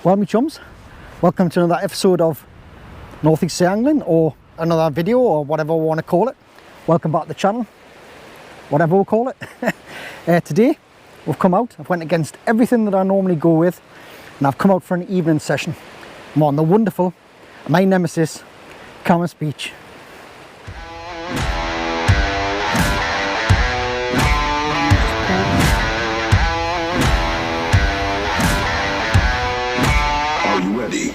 Well, me chums, welcome to another episode of Northeast Sea Angling, or another video, or whatever we want to call it. Welcome back to the channel, whatever we'll call it. Today we've come out, I've went against everything that I normally go with, and I've come out for an evening session. I'm on the wonderful, my nemesis, Cambois Beach. Are you ready?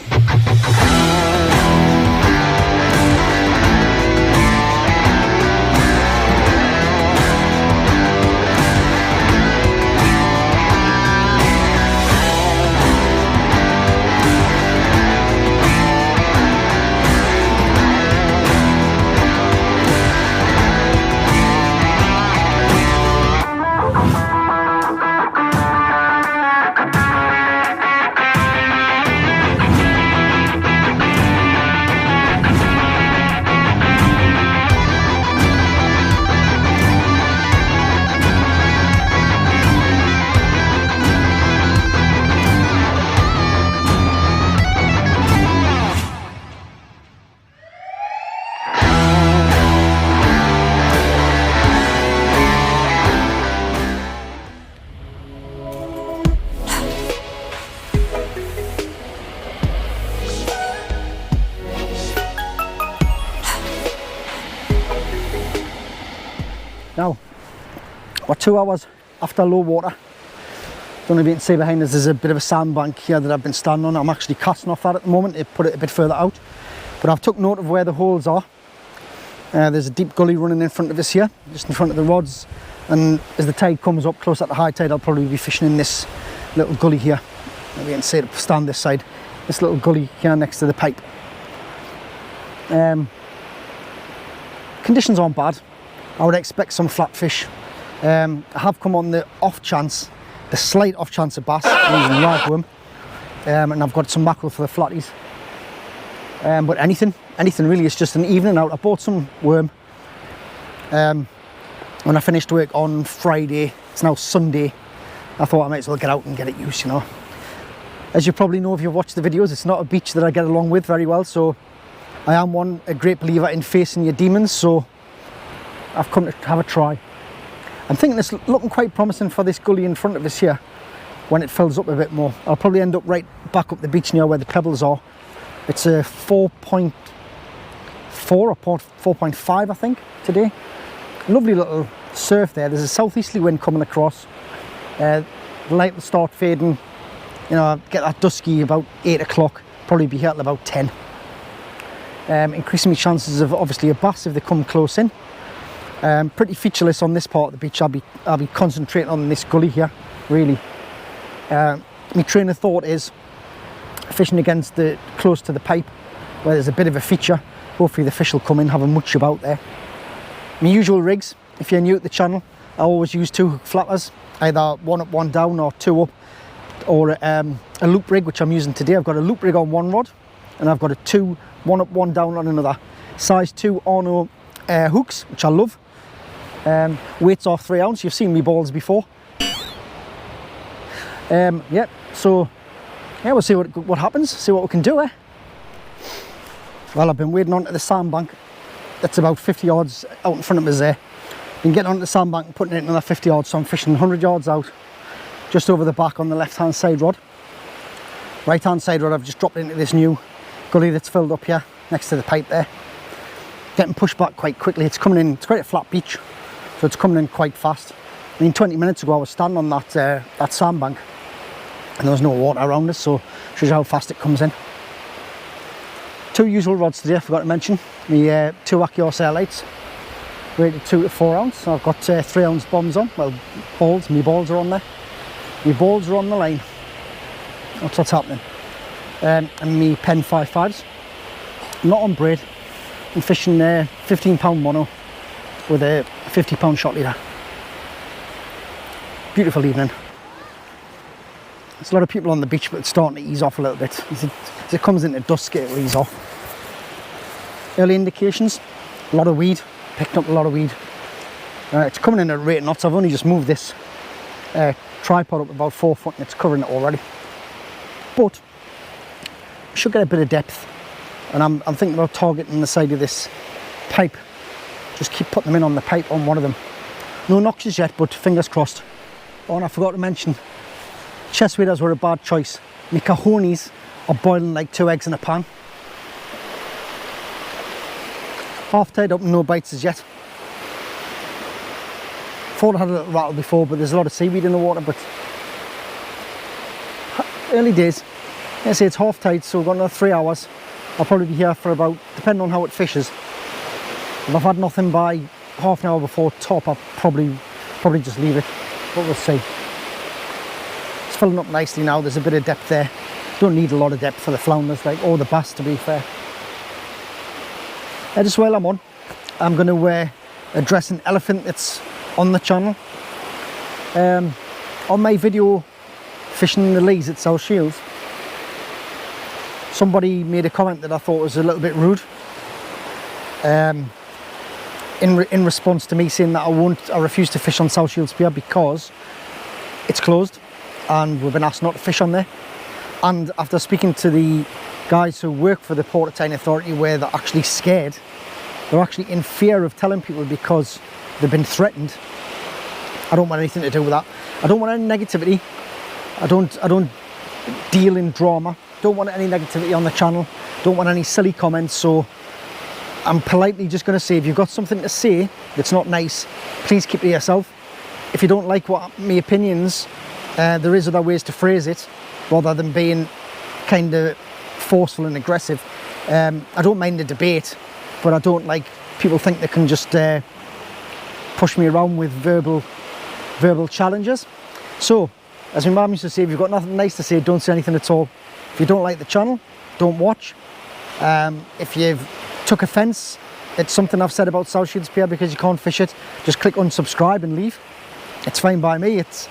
Now, we're 2 hours after low water. Don't know if you can see behind us, there's a bit of a sandbank here that I've been standing on. I'm actually casting off that at the moment to put it a bit further out. But I've took note of where the holes are. There's a deep gully running in front of us here, just in front of the rods. And as the tide comes up close at the high tide, I'll probably be fishing in this little gully here. Maybe you can see it stand this side. This little gully here next to the pipe. Conditions aren't bad. I would expect some flatfish. I have come on the off chance, the slight off chance of bass, using ragworm, and I've got some mackerel for the flatties. But anything really, it's just an evening out. I bought some worm when I finished work on Friday. It's now Sunday. I thought I might as well get out and get it used, you know. As you probably know if you've watched the videos, it's not a beach that I get along with very well, so I am a great believer in facing your demons, so I've come to have a try. I'm thinking it's looking quite promising for this gully in front of us here when it fills up a bit more. I'll probably end up right back up the beach near where the pebbles are. It's a 4.4 or 4.5 I think today. Lovely little surf there. There's a southeasterly wind coming across. The light will start fading, you know, get that dusky about 8 o'clock, probably be here till about 10. Increasing my chances of obviously a bass if they come close in. Pretty featureless on this part of the beach. I'll be concentrating on this gully here, really. My train of thought is fishing against close to the pipe where there's a bit of a feature. Hopefully the fish will come in, have a much about there. My usual rigs, if you're new at the channel, I always use 2 hook flappers, either 1 up, 1 down, or 2 up, or a loop rig, which I'm using today. I've got a loop rig on one rod, and I've got a 1 up, 1 down on another. Size 2 Orno hooks, which I love. Weights are 3 ounce. You've seen me balls before. Yeah, so yeah, we'll see what happens, see what we can do, eh? Well, I've been wading onto the sandbank. That's about 50 yards out in front of us there. Been getting onto the sandbank and putting it another 50 yards, so I'm fishing 100 yards out, just over the back on the left-hand side rod. Right-hand side rod, I've just dropped into this new gully that's filled up here, next to the pipe there. Getting pushed back quite quickly. It's coming in, it's quite a flat beach, so it's coming in quite fast. I mean, 20 minutes ago I was standing on that sandbank and there was no water around us, so shows you how fast it comes in. 2 usual rods today, I forgot to mention. The 2 Akios airlights, rated 2 to 4 ounce. I've got 3 ounce bombs on, well, balls, my balls are on there. My balls are on the line. That's what's happening. And me Pen 5.5s, not on braid. I'm fishing 15 pound mono with a 50 pound shot leader. Beautiful evening. There's a lot of people on the beach, but it's starting to ease off a little bit. As it comes into dusk, it'll ease off. Early indications, a lot of weed, picked up a lot of weed. It's coming in at a rate of knots. I've only just moved this tripod up about 4 foot and it's covering it already. But should get a bit of depth, and I'm thinking about targeting the side of this pipe. Just keep putting them in on the pipe on one of them. No notches yet, but fingers crossed. Oh, and I forgot to mention, chest waders were a bad choice. My cojones are boiling like 2 eggs in a pan. Half tied up and no bites as yet. Thought I had a little rattle before, but there's a lot of seaweed in the water. But early days. I say it's half tide, so we've got another 3 hours. I'll probably be here for about, depending on how it fishes. If I've had nothing by half an hour before top, I'll probably just leave it. But we'll see. It's filling up nicely now. There's a bit of depth there. Don't need a lot of depth for the flounders, like, or the bass, to be fair. Just while I'm on, I'm going to address an elephant that's on the channel. On my video fishing the lees at South Shields, somebody made a comment that I thought was a little bit rude, in response to me saying that I refuse to fish on South Shields Pier because it's closed and we've been asked not to fish on there. And after speaking to the guys who work for the Port of Tyne Authority, where they're actually scared, they're actually in fear of telling people because they've been threatened. I don't want anything to do with that. I don't want any negativity. I don't deal in drama. Don't want any negativity on the channel. Don't want any silly comments. So I'm politely just going to say, if you've got something to say that's not nice, please keep it to yourself. If you don't like what my opinions, there is other ways to phrase it rather than being kind of forceful and aggressive. I don't mind the debate, but I don't like people think they can just push me around with verbal challenges. So, as my mum used to say, if you've got nothing nice to say, don't say anything at all. If you don't like the channel, don't watch. If you've took offence at something I've said about South Shields Pier because you can't fish it, just click unsubscribe and leave. It's fine by me. It's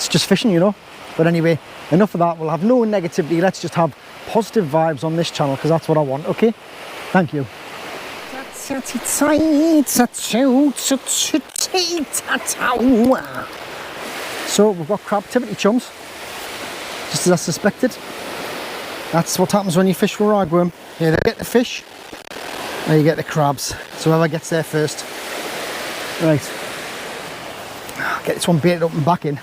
just fishing, you know. But anyway, enough of that. We'll have no negativity. Let's just have positive vibes on this channel because that's what I want. Okay? Thank you. So we've got crabtivity chums, just as I suspected. That's what happens when you fish with ragworm. You either get the fish or you get the crabs. So whoever gets there first. Right, get this one baited up and back in.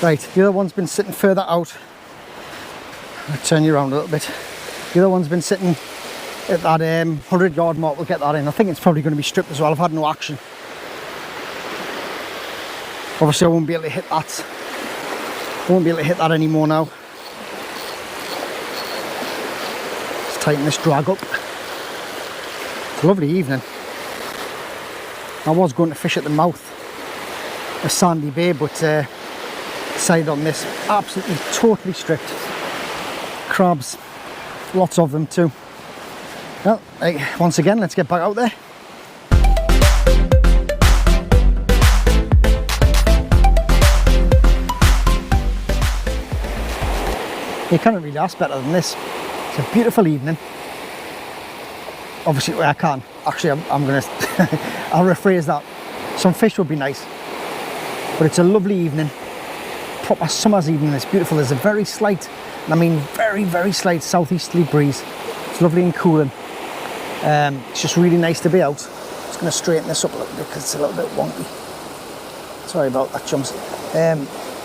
Right, the other one's been sitting further out. I'll turn you around a little bit. The other one's been sitting at that 100-yard mark. We'll get that in. I think it's probably going to be stripped as well. I've had no action. Obviously I won't be able to hit that. I won't be able to hit that anymore now. Let's tighten this drag up. It's a lovely evening. I was going to fish at the mouth of Sandy Bay, but decided on this. Absolutely totally stripped. Crabs, lots of them too. Well, once again, let's get back out there. You can't really ask better than this. It's a beautiful evening. Obviously, I can. Actually, I'm gonna I'll rephrase that. Some fish would be nice, but it's a lovely evening. Proper summer's evening. It's beautiful. There's a very slight, and I mean very, very slight southeasterly breeze. It's lovely and cooling. It's just really nice to be out. Just going to straighten this up a little bit because it's a little bit wonky. Sorry about that, chums.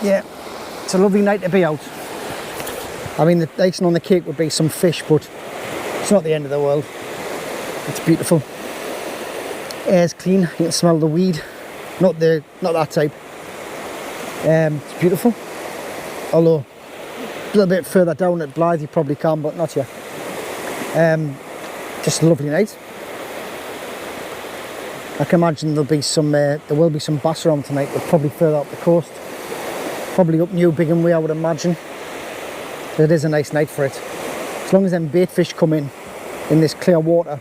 Yeah, it's a lovely night to be out. I mean, the icing on the cake would be some fish, but it's not the end of the world. It's beautiful. Air's clean. You can smell the weed. Not that type. It's beautiful. Although a little bit further down at Blythe you probably can, but not yet. Just a lovely night. I can imagine there will be some bass around tonight, but probably further up the coast. Probably up New Bigham Way, I would imagine. But it is a nice night for it. As long as them bait fish come in this clear water,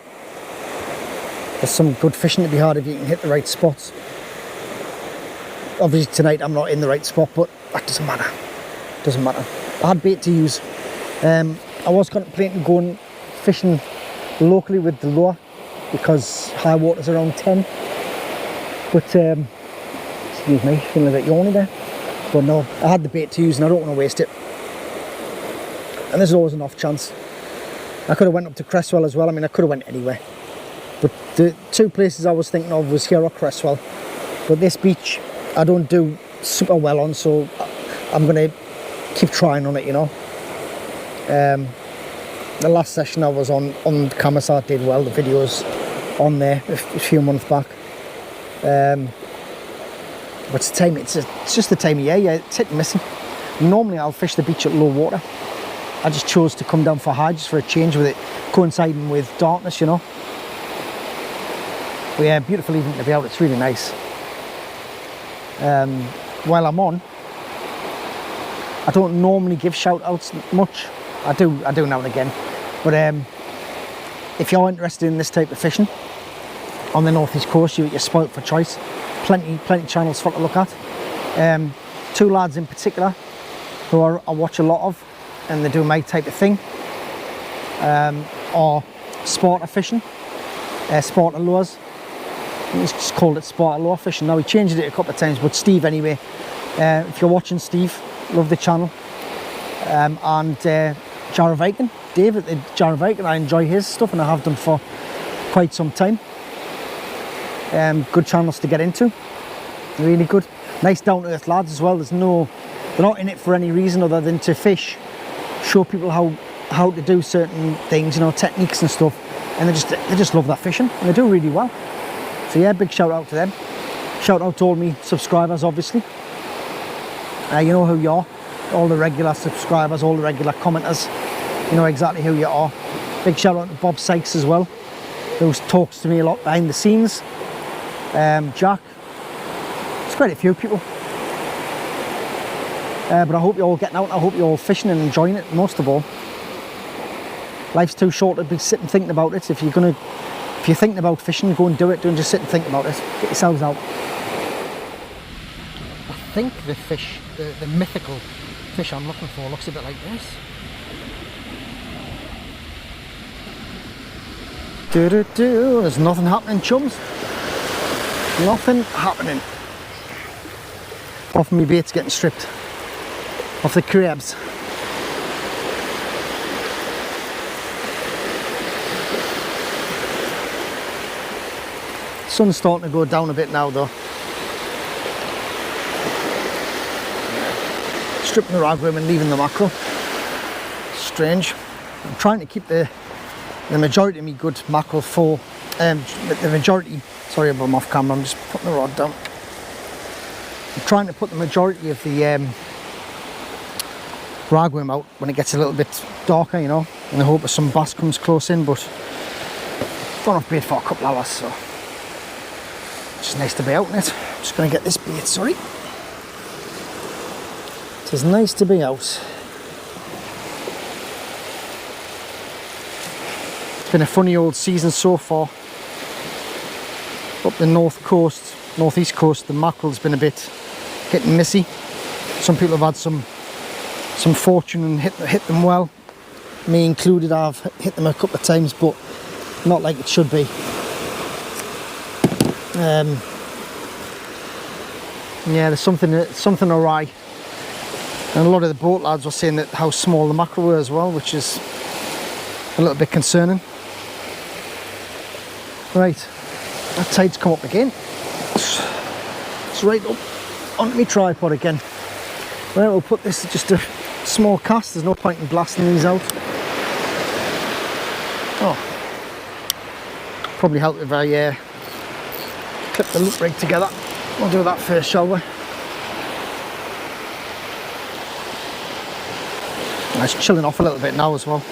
there's some good fishing to be had if you can hit the right spots. Obviously tonight I'm not in the right spot, but that doesn't matter. Doesn't matter. I had bait to use. I was contemplating going fishing locally with the lure because high water's around 10. But excuse me, feeling a bit yawny there. But no, I had the bait to use and I don't want to waste it. And there's always an off chance. I could have went up to Cresswell as well. I mean, I could have went anywhere. But the two places I was thinking of was here or Cresswell. But this beach I don't do super well on, so I'm going to keep trying on it, you know. The last session I was on Cambois did well. The videos on there a few months back. But it's just the time of year, yeah, it's hit and missing. Normally I'll fish the beach at low water. I just chose to come down for high just for a change, with it coinciding with darkness, you know. But yeah, beautiful evening to be out, it's really nice. While I'm on, I don't normally give shout outs much. I do now and again. But if you're interested in this type of fishing on the northeast coast, you're spoilt for choice. Plenty channels for to look at. Two lads in particular who I watch a lot of, and they do my type of thing, or sporter fishing, sporter lures. He's just called it sporter lure fishing. Now he changed it a couple of times, but Steve anyway. If you're watching, Steve, love the channel. And Relocating, David at Relocating, I enjoy his stuff and I have done for quite some time. Good channels to get into, really good. Nice down to earth lads as well. They're not in it for any reason other than to fish, show people how to do certain things, you know, techniques and stuff, and they just love that fishing and they do really well. So yeah, big shout out to them. Shout out to all my subscribers, obviously. You know who you are, all the regular subscribers, all the regular commenters, you know exactly who you are. Big shout out to Bob Sykes as well, who talks to me a lot behind the scenes. Jack, there's quite a few people. But I hope you're all getting out, I hope you're all fishing and enjoying it, most of all. Life's too short to be sitting thinking about it. If you're thinking about fishing, go and do it. Don't just sit and think about it. Get yourselves out. I think the fish, the mythical fish I'm looking for, looks a bit like this. There's nothing happening, chums. Nothing happening. Off my bait's getting stripped. Off the crabs. Sun's starting to go down a bit now though. Stripping the ragworm and leaving the mackerel. Strange. I'm trying to keep the majority of me good mackerel for the majority. Sorry if I'm off camera, I'm just putting the rod down. I'm trying to put the majority of the ragworm out when it gets a little bit darker, you know, in the hope of some bass comes close in, but gone off bait for a couple hours, so it's just nice to be out in it. I'm just going to get this bait, sorry. It is nice to be out. It's been a funny old season so far. Up the northeast coast, the mackerel's been a bit hit and missy. Some people have had some fortune and hit them well. Me included, I've hit them a couple of times, but not like it should be. Yeah, there's something awry. And a lot of the boat lads were saying that how small the mackerel were as well, which is a little bit concerning. Right, that tide's come up again. It's right up onto my tripod again. Right, we'll put this just a small cast. There's no point in blasting these out. Oh, probably help if I clip the loop rig together. We'll do that first, shall we? It's chilling off a little bit now as well.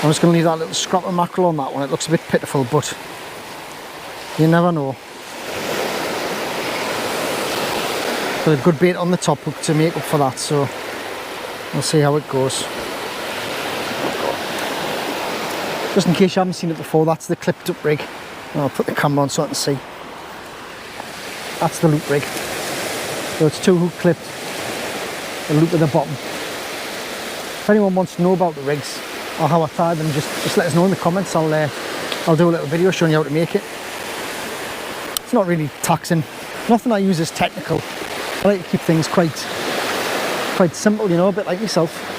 I'm just going to leave that little scrap of mackerel on that one. It looks a bit pitiful, but you never know. Got a good bait on the top hook to make up for that, so we'll see how it goes. Just in case you haven't seen it before, that's the clipped up rig. I'll put the camera on so I can see. That's the loop rig. So it's 2 hook clipped, a loop at the bottom. If anyone wants to know about the rigs or how I tie them, just let us know in the comments. I'll do a little video showing you how to make it. It's not really taxing. Nothing I use is technical. I like to keep things quite simple, you know, a bit like myself.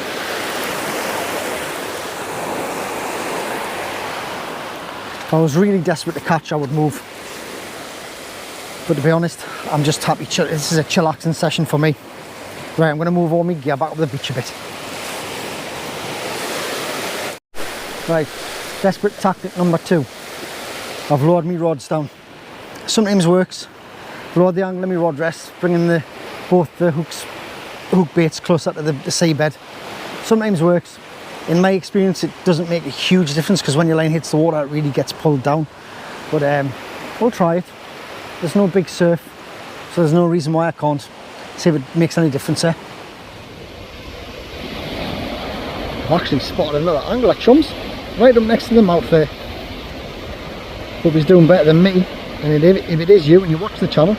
If I was really desperate to catch, I would move. But to be honest, I'm just happy. This is a chillaxing session for me. Right, I'm going to move all my gear back up the beach a bit. Right, desperate tactic number 2. I've lowered my rods down. Sometimes works. Lower the angle of my rod rest, bringing both the hook baits closer to the seabed. Sometimes works. In my experience, it doesn't make a huge difference because when your line hits the water, it really gets pulled down. But we'll try it. There's no big surf, so there's no reason why I can't. See if it makes any difference there. I've actually spotted another angler, chums, right up next to the mouth there. Hope he's doing better than me. And if it is you and you watch the channel,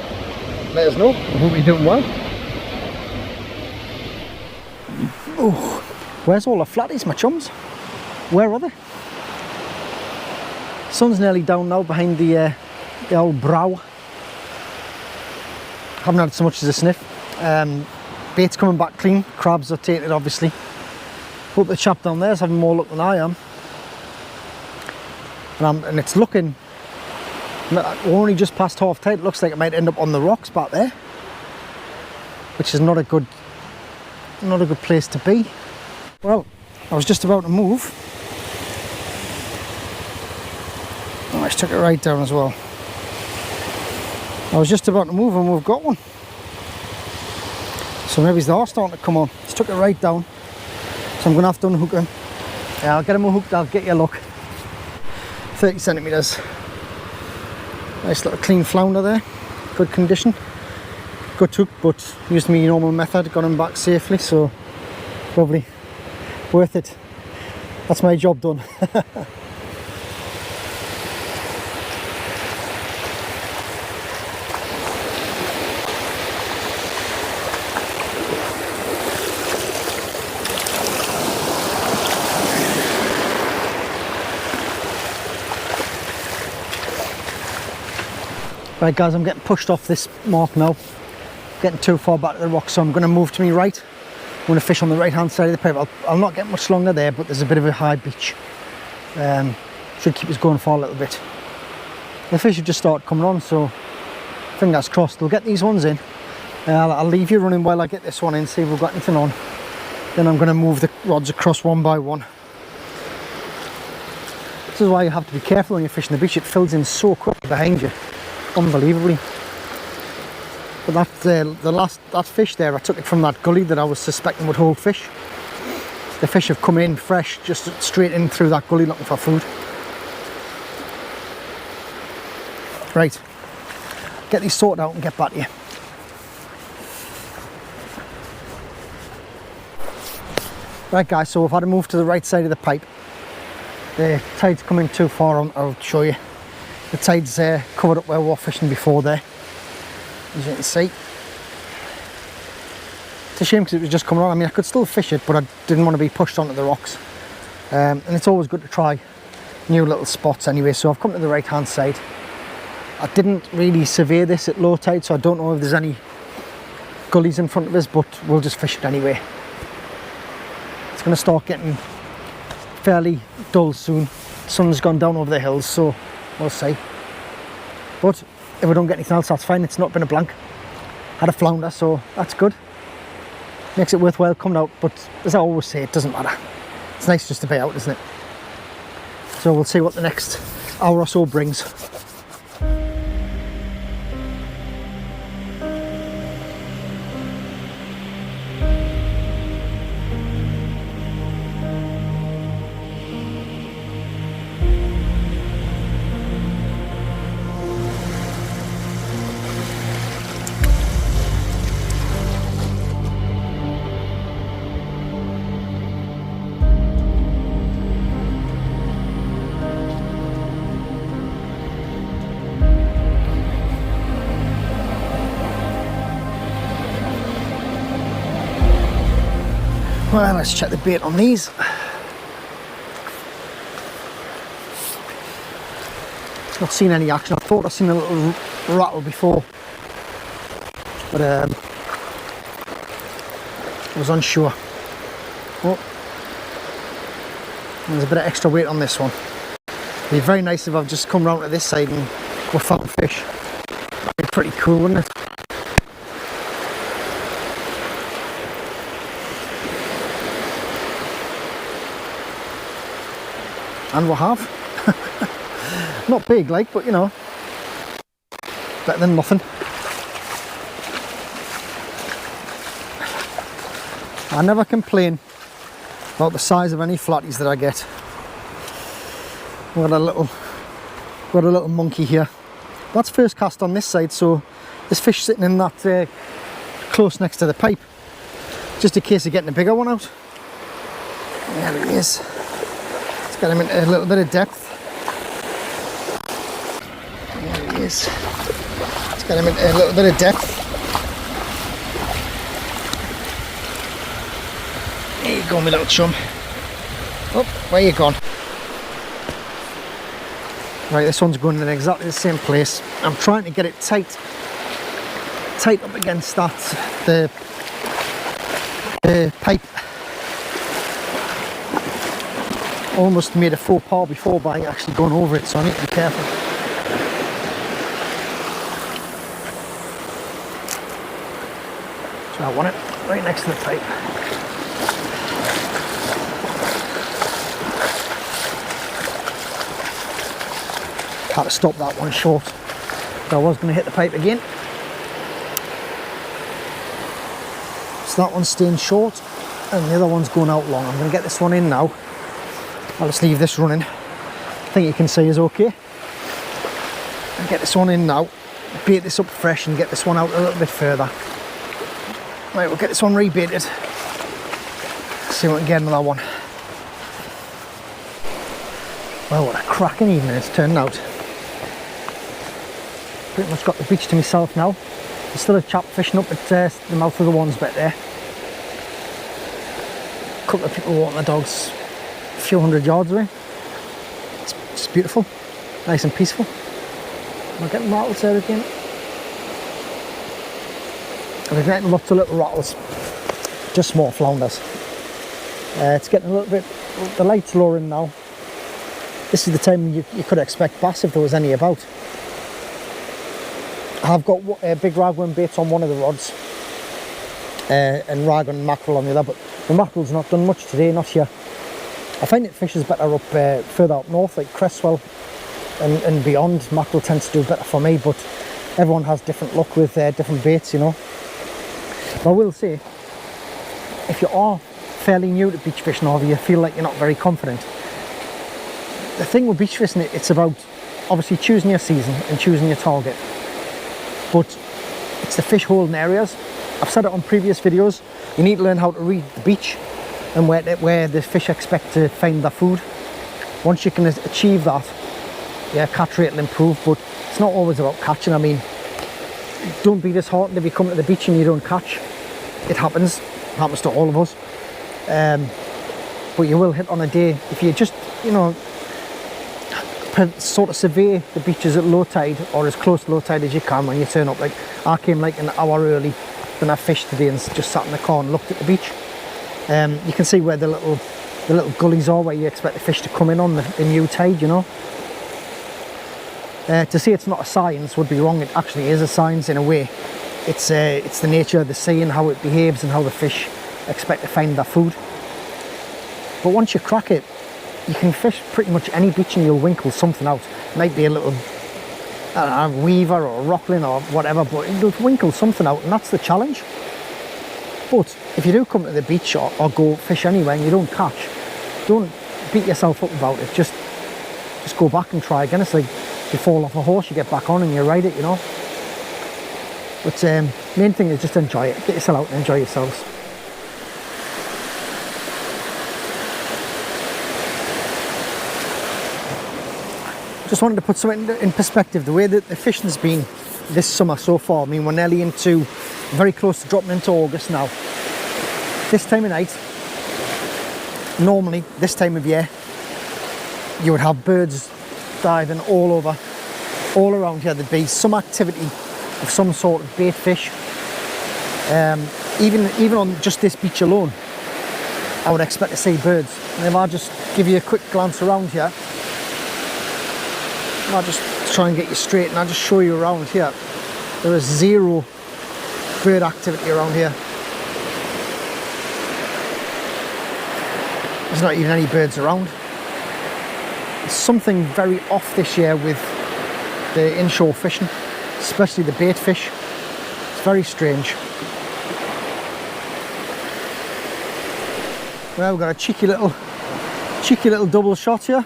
let us know. I hope you're doing well. Oh, where's all the flatties, my chums? Where are they? Sun's nearly down now behind the old brow. Haven't had so much as a sniff. Bait's coming back clean. Crabs are tainted, obviously. Hope the chap down there's having more luck than I am. And it's looking. We're only just past half tide. It looks like it might end up on the rocks back there, which is not a good place to be. Well, I was just about to move. Oh, I just took it right down as well. I was just about to move and we've got one. So maybe they are starting to come on. Just took it right down. So I'm going to have to unhook him. Yeah, I'll get him unhooked, I'll get you a look. 30 centimetres. Nice little clean flounder there. Good condition. Good hook, but used my normal method. Got him back safely, so probably worth it. That's my job done. Right guys, I'm getting pushed off this mark now. Getting too far back to the rock, so I'm going to move to my right. I'm going to fish on the right hand side of the pipe. I'll not get much longer there, but there's a bit of a high beach. Should keep us going for a little bit. The fish have just started coming on, so fingers crossed we'll get these ones in. I'll leave you running while I get this one in, see if we've got anything on. Then I'm going to move the rods across one by one. This is why you have to be careful when you're fishing the beach. It fills in so quickly behind you. Unbelievably. But that fish there, I took it from that gully that I was suspecting would hold fish. The fish have come in fresh, just straight in through that gully looking for food. Right, get these sorted out and get back to you. Right guys, so we've had to move to the right side of the pipe. The tide's coming too far on, I'll show you. The tide's covered up where we were fishing before there, as you can see. It's a shame because it was just coming on. I mean, I could still fish it, but I didn't want to be pushed onto the rocks. And it's always good to try new little spots anyway, so I've come to the right hand side. I didn't really survey this at low tide, so I don't know if there's any gullies in front of us, but we'll just fish it anyway. It's going to start getting fairly dull soon. The sun's gone down over the hills, so we'll see. But if we don't get anything else, that's fine. It's not been a blank. Had a flounder, so that's good. Makes it worthwhile coming out, but as I always say, it doesn't matter. It's nice just to be out, isn't it? So we'll see what the next hour or so brings. Well, let's check the bait on these. Not seen any action. I thought I'd seen a little rattle before, but I was unsure. Oh, there's a bit of extra weight on this one. It'd be very nice if I've just come round to this side and we found fish. That'd be pretty cool, wouldn't it? And we have. Not big like, but you know, better than nothing. I never complain about the size of any flatties that I get. We've got a little monkey here. That's first cast on this side, so there's fish sitting in that close next to the pipe, just in case of getting a bigger one out. There he is. Let's get him into a little bit of depth. There he is. Let's get him into a little bit of depth. There you go, my little chum. Oh, where you gone? Right, this one's going in exactly the same place. I'm trying to get it tight up against that, the pipe. Almost made a faux pas before by actually going over it, so I need to be careful. So I want it right next to the pipe. Had to stop that one short. So I was going to hit the pipe again. So that one's staying short and the other one's going out long. I'm going to get this one in now. I'll just leave this running. I think you can see is okay. And get this one in now. Bait this up fresh and get this one out a little bit further. Right, we'll get this one rebaited. See if we can get another one. Well, what a cracking evening it's turned out. Pretty much got the beach to myself now. There's still a chap fishing up at the mouth of the Wands bit there. A couple of people walking their dogs a few hundred yards away. It's beautiful, nice and peaceful. Am I getting rattles there again? I've been getting lots of little rattles, just small flounders. It's getting a little bit, the light's lowering now. This is the time you could expect bass if there was any about. I've got big ragworm baits on one of the rods and rag and mackerel on the other, but the mackerel's not done much today, not here. I find it fishes better up further up north, like Cresswell and beyond. Mackerel tends to do better for me, but everyone has different luck with different baits, you know. But I will say, if you are fairly new to beach fishing or you feel like you're not very confident, the thing with beach fishing, it's about obviously choosing your season and choosing your target. But it's the fish holding areas. I've said it on previous videos, you need to learn how to read the beach and where the fish expect to find their food. Once you can achieve that, yeah, catch rate will improve, but it's not always about catching. I mean, don't be disheartened if you come to the beach and you don't catch. It happens to all of us. But you will hit on a day if you just, you know, sort of survey the beaches at low tide or as close to low tide as you can when you turn up. Like I came like an hour early than I fished today and just sat in the car and looked at the beach. You can see where the little gullies are where you expect the fish to come in on the new tide, you know. To say it's not a science would be wrong. It actually is a science in a way. It's the nature of the sea and how it behaves and how the fish expect to find their food. But once you crack it, you can fish pretty much any beach and you'll winkle something out. It might be a little, I don't know, weaver or rockling or whatever, but you'll winkle something out, and that's the challenge. But if you do come to the beach or go fish anywhere and you don't catch, don't beat yourself up about it. Just go back and try again. It's like you fall off a horse, you get back on and you ride it, you know. But main thing is just enjoy it. Get yourself out and enjoy yourselves. Just wanted to put something in perspective, the way that the fishing's been this summer so far. I mean, we're nearly very close to dropping into August now. This time of night, normally this time of year you would have birds diving all around here. There'd be some activity of some sort of bait fish. Even on just this beach alone, I would expect to see birds. And if I just give you a quick glance around here, I'll just try and get you straight and I'll just show you around here. There is zero bird activity around here. There's not even any birds around. There's something very off this year with the inshore fishing, especially the bait fish. It's very strange. Well, we've got a cheeky little double shot here.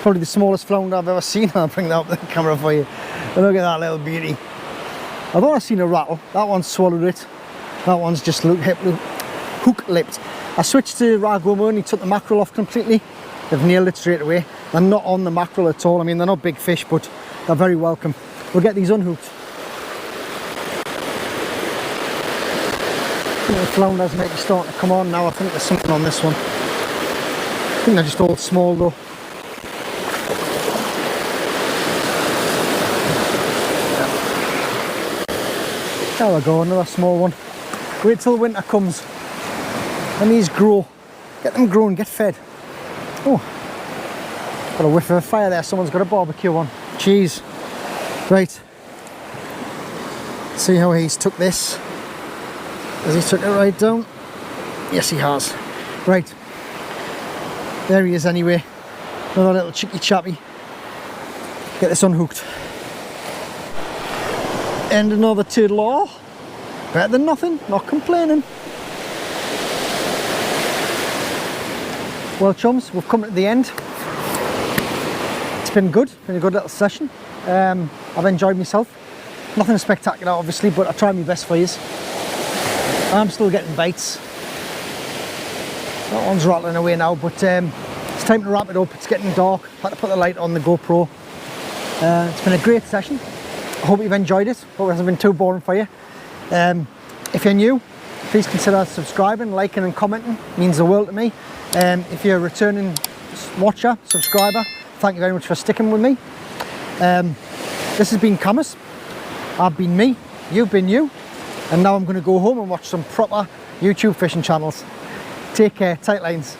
Probably the smallest flounder I've ever seen. I'll bring that up the camera for you. But look at that little beauty. I thought I seen a rattle. That one swallowed it. That one's just hook lipped. I switched to ragworm and he took the mackerel off completely. They've nailed it straight away. They're not on the mackerel at all. I mean, they're not big fish, but they're very welcome. We'll get these unhooked. The flounders might be starting to come on now. I think there's something on this one. I think they're just all small though. There we go, another small one. Wait till winter comes and these grow. Get them growing, get fed. Oh, got a whiff of a fire there. Someone's got a barbecue on. Cheese. Right. See how he's took this. Has he took it right down? Yes, he has. Right. There he is anyway. Another little cheeky chappy. Get this unhooked. And another turtle. Oh, better than nothing. Not complaining. Well, chums, we've come to the end. It's been good. Been a good little session. I've enjoyed myself. Nothing spectacular, obviously, but I tried my best for you. I'm still getting bites. That one's rattling away now, but it's time to wrap it up. It's getting dark. Had to put the light on the GoPro. It's been a great session. I hope you've enjoyed it. Hope it hasn't been too boring for you. If you're new, please consider subscribing, liking and commenting. It means the world to me. If you're a returning watcher, subscriber, thank you very much for sticking with me. This has been Cambois. I've been me, you've been you. And now I'm going to go home and watch some proper YouTube fishing channels. Take care, tight lines.